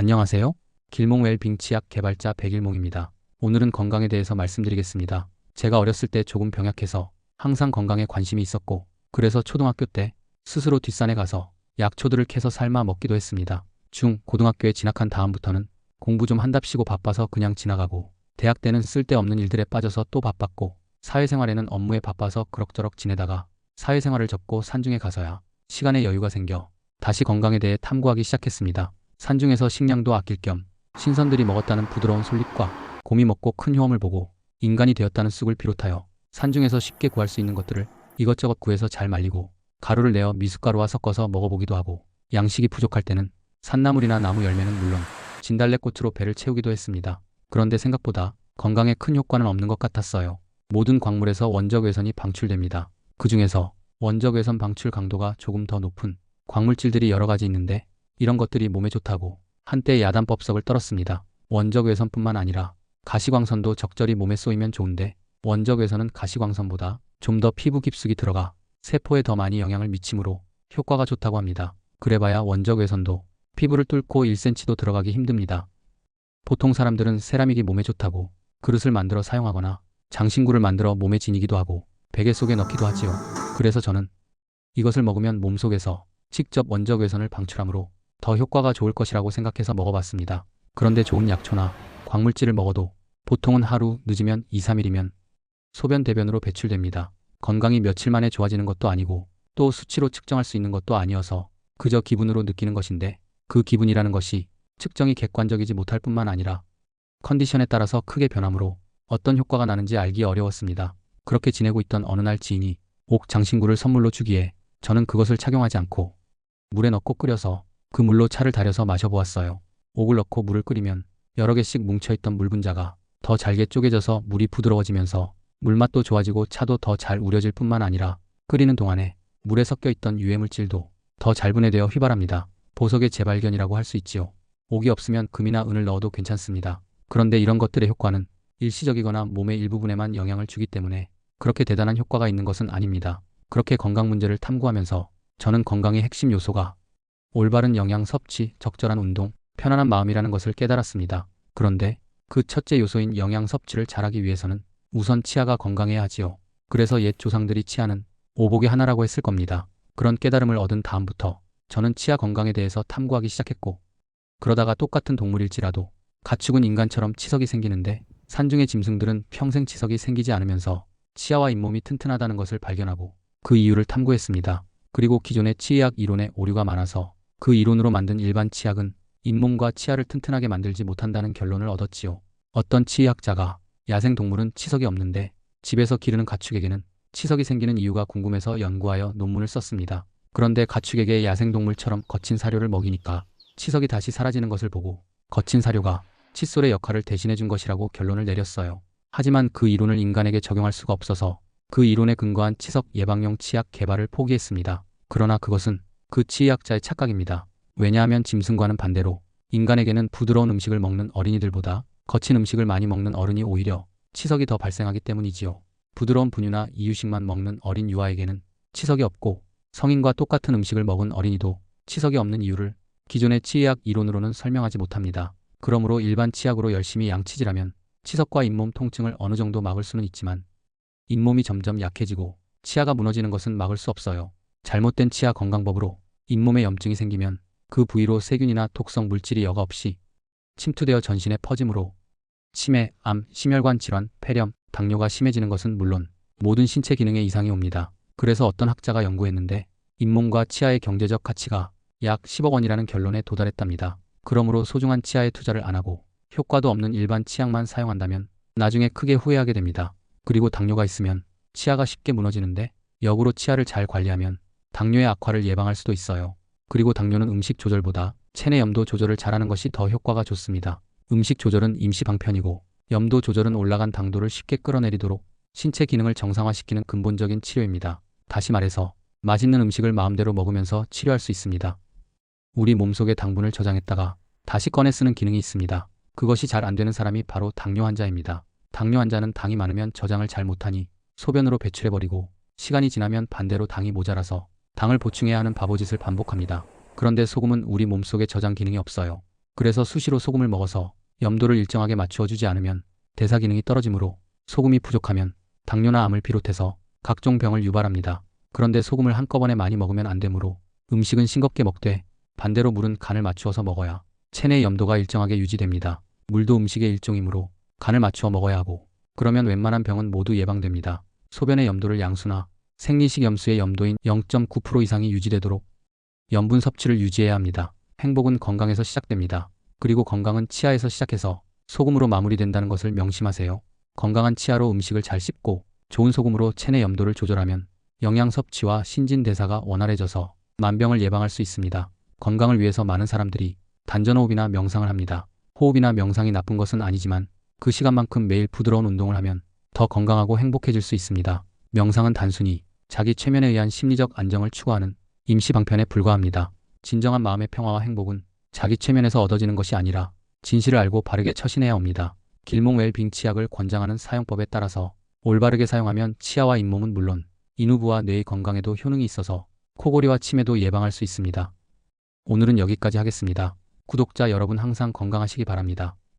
안녕하세요. 길몽 웰빙 치약 개발자 백일몽입니다. 오늘은 건강에 대해서 말씀드리겠습니다. 제가 어렸을 때 조금 병약해서 항상 건강에 관심이 있었고, 그래서 초등학교 때 스스로 뒷산에 가서 약초들을 캐서 삶아 먹기도 했습니다. 고등학교에 진학한 다음부터는 공부 좀 한답시고 바빠서 그냥 지나가고, 대학 때는 쓸데없는 일들에 빠져서 또 바빴고, 사회생활에는 업무에 바빠서 그럭저럭 지내다가 사회생활을 접고 산중에 가서야 시간에 여유가 생겨 다시 건강에 대해 탐구하기 시작했습니다. 산중에서 식량도 아낄 겸 신선들이 먹었다는 부드러운 솔잎과 곰이 먹고 큰 효험을 보고 인간이 되었다는 쑥을 비롯하여 산중에서 쉽게 구할 수 있는 것들을 이것저것 구해서 잘 말리고 가루를 내어 미숫가루와 섞어서 먹어보기도 하고, 양식이 부족할 때는 산나물이나 나무 열매는 물론 진달래꽃으로 배를 채우기도 했습니다. 그런데 생각보다 건강에 큰 효과는 없는 것 같았어요. 모든 광물에서 원적외선이 방출됩니다. 그 중에서 원적외선 방출 강도가 조금 더 높은 광물질들이 여러 가지 있는데, 이런 것들이 몸에 좋다고 한때 야단법석을 떨었습니다. 원적외선뿐만 아니라 가시광선도 적절히 몸에 쏘이면 좋은데, 원적외선은 가시광선보다 좀 더 피부 깊숙이 들어가 세포에 더 많이 영향을 미치므로 효과가 좋다고 합니다. 그래봐야 원적외선도 피부를 뚫고 1cm도 들어가기 힘듭니다. 보통 사람들은 세라믹이 몸에 좋다고 그릇을 만들어 사용하거나 장신구를 만들어 몸에 지니기도 하고 베개 속에 넣기도 하지요. 그래서 저는 이것을 먹으면 몸속에서 직접 원적외선을 방출하므로 더 효과가 좋을 것이라고 생각해서 먹어봤습니다. 그런데 좋은 약초나 광물질을 먹어도 보통은 하루, 늦으면 2, 3일이면 소변, 대변으로 배출됩니다. 건강이 며칠 만에 좋아지는 것도 아니고 또 수치로 측정할 수 있는 것도 아니어서 그저 기분으로 느끼는 것인데, 그 기분이라는 것이 측정이 객관적이지 못할 뿐만 아니라 컨디션에 따라서 크게 변하므로 어떤 효과가 나는지 알기 어려웠습니다. 그렇게 지내고 있던 어느 날 지인이 옥 장신구를 선물로 주기에 저는 그것을 착용하지 않고 물에 넣고 끓여서 그 물로 차를 달여서 마셔보았어요. 옥을 넣고 물을 끓이면 여러 개씩 뭉쳐있던 물 분자가 더 잘게 쪼개져서 물이 부드러워지면서 물맛도 좋아지고 차도 더 잘 우려질 뿐만 아니라 끓이는 동안에 물에 섞여있던 유해물질도 더 잘 분해되어 휘발합니다. 보석의 재발견이라고 할 수 있지요. 옥이 없으면 금이나 은을 넣어도 괜찮습니다. 그런데 이런 것들의 효과는 일시적이거나 몸의 일부분에만 영향을 주기 때문에 그렇게 대단한 효과가 있는 것은 아닙니다. 그렇게 건강 문제를 탐구하면서 저는 건강의 핵심 요소가 올바른 영양 섭취, 적절한 운동, 편안한 마음이라는 것을 깨달았습니다. 그런데 그 첫째 요소인 영양 섭취를 잘하기 위해서는 우선 치아가 건강해야 하지요. 그래서 옛 조상들이 치아는 오복의 하나라고 했을 겁니다. 그런 깨달음을 얻은 다음부터 저는 치아 건강에 대해서 탐구하기 시작했고, 그러다가 똑같은 동물일지라도 가축은 인간처럼 치석이 생기는데 산중의 짐승들은 평생 치석이 생기지 않으면서 치아와 잇몸이 튼튼하다는 것을 발견하고 그 이유를 탐구했습니다. 그리고 기존의 치의학 이론에 오류가 많아서 그 이론으로 만든 일반 치약은 잇몸과 치아를 튼튼하게 만들지 못한다는 결론을 얻었지요. 어떤 치의학자가 야생동물은 치석이 없는데 집에서 기르는 가축에게는 치석이 생기는 이유가 궁금해서 연구하여 논문을 썼습니다. 그런데 가축에게 야생동물처럼 거친 사료를 먹이니까 치석이 다시 사라지는 것을 보고 거친 사료가 칫솔의 역할을 대신해 준 것이라고 결론을 내렸어요. 하지만 그 이론을 인간에게 적용할 수가 없어서 그 이론에 근거한 치석 예방용 치약 개발을 포기했습니다. 그러나 그것은 그 치의학자의 착각입니다. 왜냐하면 짐승과는 반대로 인간에게는 부드러운 음식을 먹는 어린이들보다 거친 음식을 많이 먹는 어른이 오히려 치석이 더 발생하기 때문이지요. 부드러운 분유나 이유식만 먹는 어린 유아에게는 치석이 없고, 성인과 똑같은 음식을 먹은 어린이도 치석이 없는 이유를 기존의 치의학 이론으로는 설명하지 못합니다. 그러므로 일반 치약으로 열심히 양치질하면 치석과 잇몸 통증을 어느 정도 막을 수는 있지만 잇몸이 점점 약해지고 치아가 무너지는 것은 막을 수 없어요. 잘못된 치아 건강법으로 잇몸에 염증이 생기면 그 부위로 세균이나 독성 물질이 여과 없이 침투되어 전신에 퍼지므로 치매, 암, 심혈관 질환, 폐렴, 당뇨가 심해지는 것은 물론 모든 신체 기능에 이상이 옵니다. 그래서 어떤 학자가 연구했는데 잇몸과 치아의 경제적 가치가 약 10억 원이라는 결론에 도달했답니다. 그러므로 소중한 치아에 투자를 안 하고 효과도 없는 일반 치약만 사용한다면 나중에 크게 후회하게 됩니다. 그리고 당뇨가 있으면 치아가 쉽게 무너지는데 역으로 치아를 잘 관리하면 당뇨의 악화를 예방할 수도 있어요. 그리고 당뇨는 음식 조절보다 체내 염도 조절을 잘하는 것이 더 효과가 좋습니다. 음식 조절은 임시 방편이고 염도 조절은 올라간 당도를 쉽게 끌어내리도록 신체 기능을 정상화시키는 근본적인 치료입니다. 다시 말해서 맛있는 음식을 마음대로 먹으면서 치료할 수 있습니다. 우리 몸속의 당분을 저장했다가 다시 꺼내 쓰는 기능이 있습니다. 그것이 잘 안 되는 사람이 바로 당뇨 환자입니다. 당뇨 환자는 당이 많으면 저장을 잘 못하니 소변으로 배출해버리고, 시간이 지나면 반대로 당이 모자라서 당을 보충해야 하는 바보짓을 반복합니다. 그런데 소금은 우리 몸속에 저장 기능이 없어요. 그래서 수시로 소금을 먹어서 염도를 일정하게 맞추어 주지 않으면 대사 기능이 떨어지므로 소금이 부족하면 당뇨나 암을 비롯해서 각종 병을 유발합니다. 그런데 소금을 한꺼번에 많이 먹으면 안 되므로 음식은 싱겁게 먹되 반대로 물은 간을 맞추어서 먹어야 체내 염도가 일정하게 유지됩니다. 물도 음식의 일종이므로 간을 맞추어 먹어야 하고 그러면 웬만한 병은 모두 예방됩니다. 소변의 염도를 양수나 생리식 염수의 염도인 0.9% 이상이 유지되도록 염분 섭취를 유지해야 합니다. 행복은 건강에서 시작됩니다. 그리고 건강은 치아에서 시작해서 소금으로 마무리된다는 것을 명심하세요. 건강한 치아로 음식을 잘 씹고 좋은 소금으로 체내 염도를 조절하면 영양 섭취와 신진대사가 원활해져서 만병을 예방할 수 있습니다. 건강을 위해서 많은 사람들이 단전호흡이나 명상을 합니다. 호흡이나 명상이 나쁜 것은 아니지만 그 시간만큼 매일 부드러운 운동을 하면 더 건강하고 행복해질 수 있습니다. 명상은 단순히 자기 최면에 의한 심리적 안정을 추구하는 임시 방편에 불과합니다. 진정한 마음의 평화와 행복은 자기 최면에서 얻어지는 것이 아니라 진실을 알고 바르게 처신해야 옵니다. 길몽 웰빙 치약을 권장하는 사용법에 따라서 올바르게 사용하면 치아와 잇몸은 물론 인후부와 뇌의 건강에도 효능이 있어서 코골이와 치매도 예방할 수 있습니다. 오늘은 여기까지 하겠습니다. 구독자 여러분 항상 건강하시기 바랍니다.